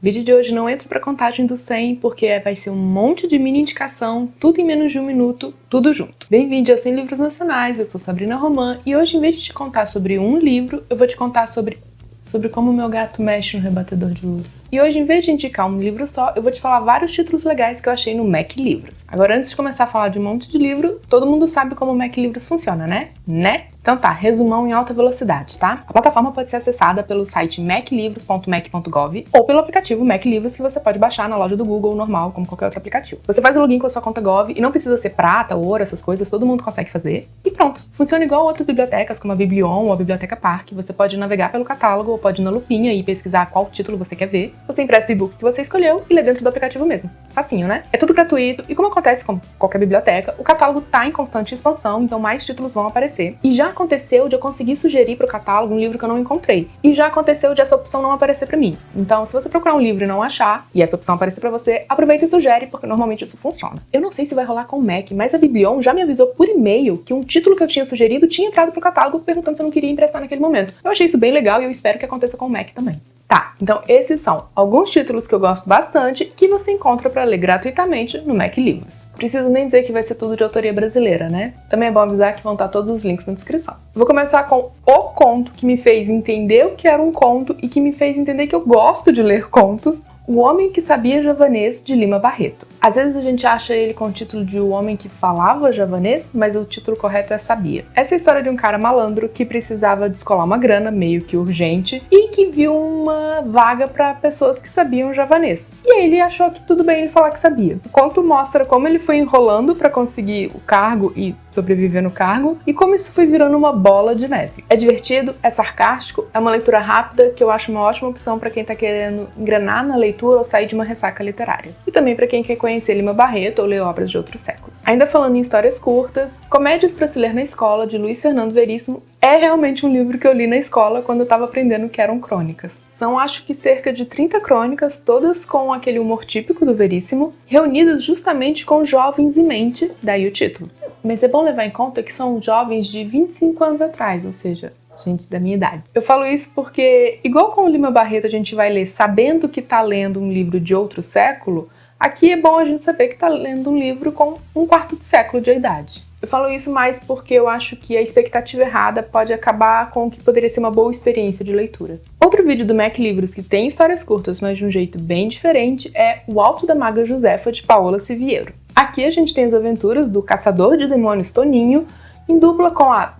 O vídeo de hoje não entra pra contagem do 100, porque vai ser um monte de mini indicação, tudo em menos de um minuto, tudo junto. Bem-vindo a 100 Livros Nacionais, eu sou Sabrina Romã, e hoje, em vez de te contar sobre um livro, eu vou te contar sobre como meu gato mexe no rebatedor de luz. E hoje, em vez de indicar um livro só, eu vou te falar vários títulos legais que eu achei no Mac Livros. Agora, antes de começar a falar de um monte de livro, todo mundo sabe como o Mac Livros funciona, né? Então tá, resumão em alta velocidade, tá? A plataforma pode ser acessada pelo site maclivros.mac.gov ou pelo aplicativo Mac Livros, que você pode baixar na loja do Google normal, como qualquer outro aplicativo. Você faz o login com a sua conta Gov e não precisa ser prata, ouro, essas coisas, todo mundo consegue fazer. E pronto, funciona igual outras bibliotecas, como a Biblion ou a Biblioteca Park. Você pode navegar pelo catálogo ou pode ir na lupinha e pesquisar qual título você quer ver. Você empresta o e-book que você escolheu e lê dentro do aplicativo mesmo. Facinho, né? É tudo gratuito e, como acontece com qualquer biblioteca, o catálogo tá em constante expansão, então mais títulos vão aparecer. E já aconteceu de eu conseguir sugerir pro catálogo um livro que eu não encontrei. E já aconteceu de essa opção não aparecer pra mim. Então, se você procurar um livro e não achar, e essa opção aparecer pra você, aproveita e sugere, porque normalmente isso funciona. Eu não sei se vai rolar com o Mac, mas a Biblion já me avisou por e-mail que um título que eu tinha sugerido tinha entrado pro catálogo perguntando se eu não queria emprestar naquele momento. Eu achei isso bem legal e eu espero que aconteça com o Mac também. Tá, então esses são alguns títulos que eu gosto bastante que você encontra para ler gratuitamente no Mac Livros. Preciso nem dizer que vai ser tudo de autoria brasileira, né? Também é bom avisar que vão estar todos os links na descrição. Vou começar com o conto que me fez entender o que era um conto e que me fez entender que eu gosto de ler contos, O Homem que Sabia Javanês, de Lima Barreto. Às vezes a gente acha ele com o título de O Homem que Falava Javanês, mas o título correto é Sabia. Essa é a história de um cara malandro que precisava descolar uma grana, meio que urgente, e que viu uma vaga para pessoas que sabiam javanês. E aí ele achou que tudo bem ele falar que sabia. O conto mostra como ele foi enrolando para conseguir o cargo e sobreviver no cargo, e como isso foi virando uma bola de neve. É divertido, é sarcástico, é uma leitura rápida que eu acho uma ótima opção para quem tá querendo engrenar na leitura ou sair de uma ressaca literária. E também para quem quer conhecer Lima Barreto ou ler obras de outros séculos. Ainda falando em histórias curtas, Comédias para se ler na escola, de Luiz Fernando Veríssimo, é realmente um livro que eu li na escola quando eu estava aprendendo o que eram crônicas. São, acho que, cerca de 30 crônicas, todas com aquele humor típico do Veríssimo, reunidas justamente com jovens em mente, daí o título. Mas é bom levar em conta que são jovens de 25 anos atrás, ou seja, gente da minha idade. Eu falo isso porque, igual com o Lima Barreto a gente vai ler sabendo que tá lendo um livro de outro século, aqui é bom a gente saber que tá lendo um livro com um quarto de século de idade. Eu falo isso mais porque eu acho que a expectativa errada pode acabar com o que poderia ser uma boa experiência de leitura. Outro vídeo do Mac Livros que tem histórias curtas, mas de um jeito bem diferente, é O Alto da Maga Josefa, de Paola Siviero. Aqui a gente tem as aventuras do caçador de demônios Toninho, em dupla com a,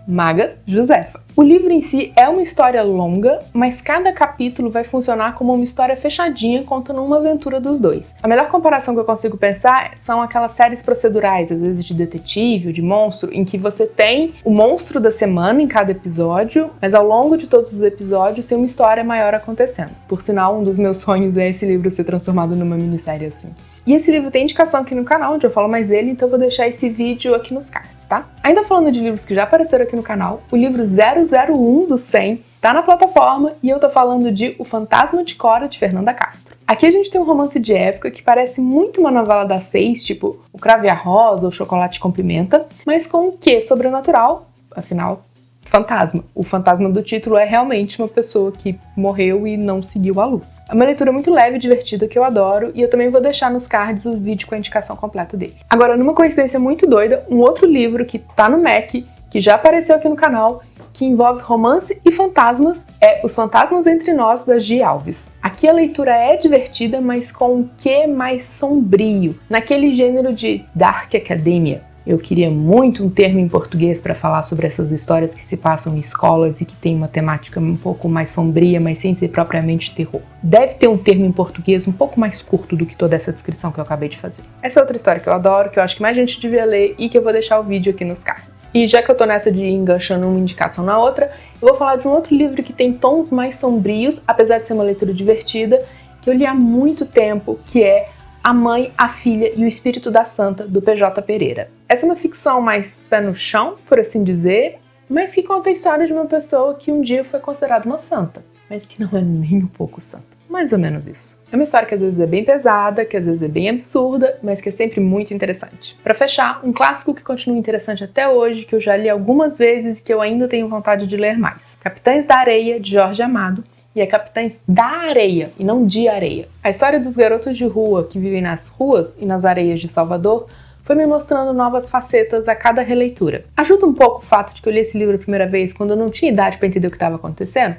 Maga Josefa. O livro em si é uma história longa, mas cada capítulo vai funcionar como uma história fechadinha contando uma aventura dos dois. A melhor comparação que eu consigo pensar são aquelas séries procedurais, às vezes de detetive ou de monstro, em que você tem o monstro da semana em cada episódio, mas ao longo de todos os episódios tem uma história maior acontecendo. Por sinal, um dos meus sonhos é esse livro ser transformado numa minissérie assim. E esse livro tem indicação aqui no canal, onde eu falo mais dele, então eu vou deixar esse vídeo aqui nos cards, tá? Ainda falando de livros que já apareceram aqui no canal, o livro 001 do 100 tá na plataforma e eu tô falando de O Fantasma de Cora, de Fernanda Castro. Aqui a gente tem um romance de época que parece muito uma novela das 6, tipo O Cravo e a Rosa ou Chocolate com Pimenta, mas com um quê sobrenatural, afinal, fantasma. O fantasma do título é realmente uma pessoa que morreu e não seguiu a luz. É uma leitura muito leve e divertida que eu adoro e eu também vou deixar nos cards o vídeo com a indicação completa dele. Agora, numa coincidência muito doida, um outro livro que tá no Mac, que já apareceu aqui no canal, que envolve romance e fantasmas, é Os Fantasmas Entre Nós, da Gi Alves. Aqui a leitura é divertida, mas com um quê mais sombrio, naquele gênero de Dark Academia. Eu queria muito um termo em português para falar sobre essas histórias que se passam em escolas e que tem uma temática um pouco mais sombria, mas sem ser propriamente terror. Deve ter um termo em português um pouco mais curto do que toda essa descrição que eu acabei de fazer. Essa é outra história que eu adoro, que eu acho que mais gente devia ler e que eu vou deixar o vídeo aqui nos cards. E já que eu tô nessa de ir enganchando uma indicação na outra, eu vou falar de um outro livro que tem tons mais sombrios, apesar de ser uma leitura divertida, que eu li há muito tempo, que é A Mãe, a Filha e o Espírito da Santa, do PJ Pereira. Essa é uma ficção mais pé no chão, por assim dizer, mas que conta a história de uma pessoa que um dia foi considerada uma santa, mas que não é nem um pouco santa. Mais ou menos isso. É uma história que às vezes é bem pesada, que às vezes é bem absurda, mas que é sempre muito interessante. Pra fechar, um clássico que continua interessante até hoje, que eu já li algumas vezes e que eu ainda tenho vontade de ler mais. Capitães da Areia, de Jorge Amado, e é Capitães da Areia e não de Areia. A história dos garotos de rua que vivem nas ruas e nas areias de Salvador foi me mostrando novas facetas a cada releitura. Ajuda um pouco o fato de que eu li esse livro a primeira vez quando eu não tinha idade para entender o que estava acontecendo?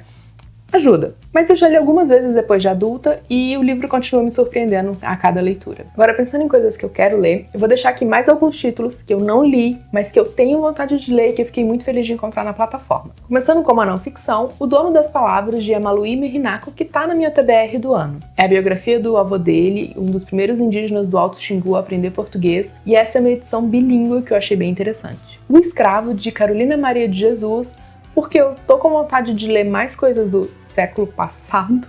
Ajuda, mas eu já li algumas vezes depois de adulta e o livro continua me surpreendendo a cada leitura. Agora, pensando em coisas que eu quero ler, eu vou deixar aqui mais alguns títulos que eu não li, mas que eu tenho vontade de ler e que eu fiquei muito feliz de encontrar na plataforma. Começando com uma não ficção, O Dono das Palavras, de Emaluí Merinaco, que tá na minha TBR do ano. É a biografia do avô dele, um dos primeiros indígenas do Alto Xingu a aprender português, e essa é uma edição bilíngue que eu achei bem interessante. O Escravo, de Carolina Maria de Jesus, porque eu tô com vontade de ler mais coisas do século passado,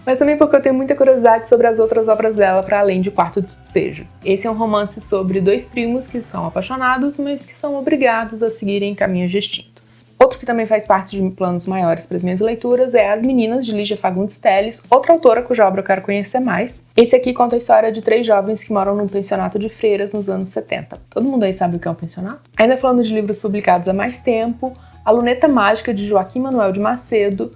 mas também porque eu tenho muita curiosidade sobre as outras obras dela para além de Quarto Despejo. Esse é um romance sobre dois primos que são apaixonados, mas que são obrigados a seguirem caminhos distintos. Outro que também faz parte de planos maiores para as minhas leituras é As Meninas, de Lígia Fagundes Telles, outra autora cuja obra eu quero conhecer mais. Esse aqui conta a história de 3 jovens que moram num pensionato de freiras nos anos 70. Todo mundo aí sabe o que é um pensionato? Ainda falando de livros publicados há mais tempo, A Luneta Mágica, de Joaquim Manuel de Macedo.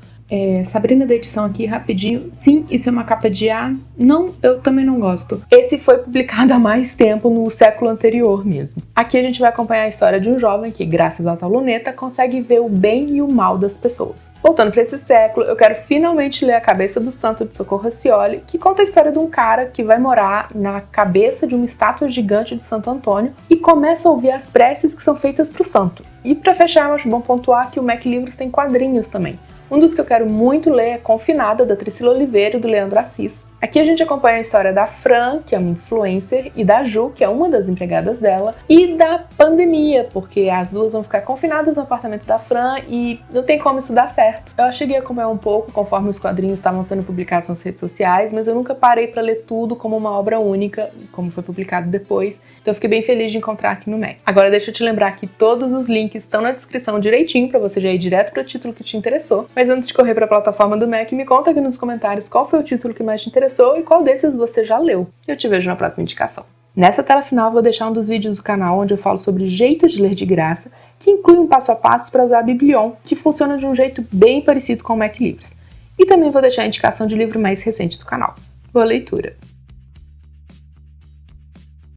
Sabrina da edição aqui, rapidinho. Sim, isso é uma capa de A. Não, eu também não gosto. Esse foi publicado há mais tempo, no século anterior mesmo. Aqui a gente vai acompanhar a história de um jovem que, graças à tal luneta, consegue ver o bem e o mal das pessoas. Voltando para esse século, eu quero finalmente ler A Cabeça do Santo, de Socorro Racioli, que conta a história de um cara que vai morar na cabeça de uma estátua gigante de Santo Antônio e começa a ouvir as preces que são feitas para o santo. E para fechar, eu acho bom pontuar que o Mac Livros tem quadrinhos também. Um dos que eu quero muito ler é Confinada, da Tricila Oliveira e do Leandro Assis. Aqui a gente acompanha a história da Fran, que é uma influencer, e da Ju, que é uma das empregadas dela, e da pandemia, porque as duas vão ficar confinadas no apartamento da Fran e não tem como isso dar certo. Eu cheguei a acompanhar um pouco conforme os quadrinhos estavam sendo publicados nas redes sociais, mas eu nunca parei para ler tudo como uma obra única, como foi publicado depois, então eu fiquei bem feliz de encontrar aqui no Mac. Agora deixa eu te lembrar que todos os links estão na descrição direitinho, para você já ir direto para o título que te interessou. Mas antes de correr para a plataforma do Mac, me conta aqui nos comentários qual foi o título que mais te interessou e qual desses você já leu. Eu te vejo na próxima indicação. Nessa tela final vou deixar um dos vídeos do canal onde eu falo sobre jeitos de ler de graça, que inclui um passo a passo para usar a Biblion, que funciona de um jeito bem parecido com o Mac Livros. E também vou deixar a indicação de livro mais recente do canal. Boa leitura!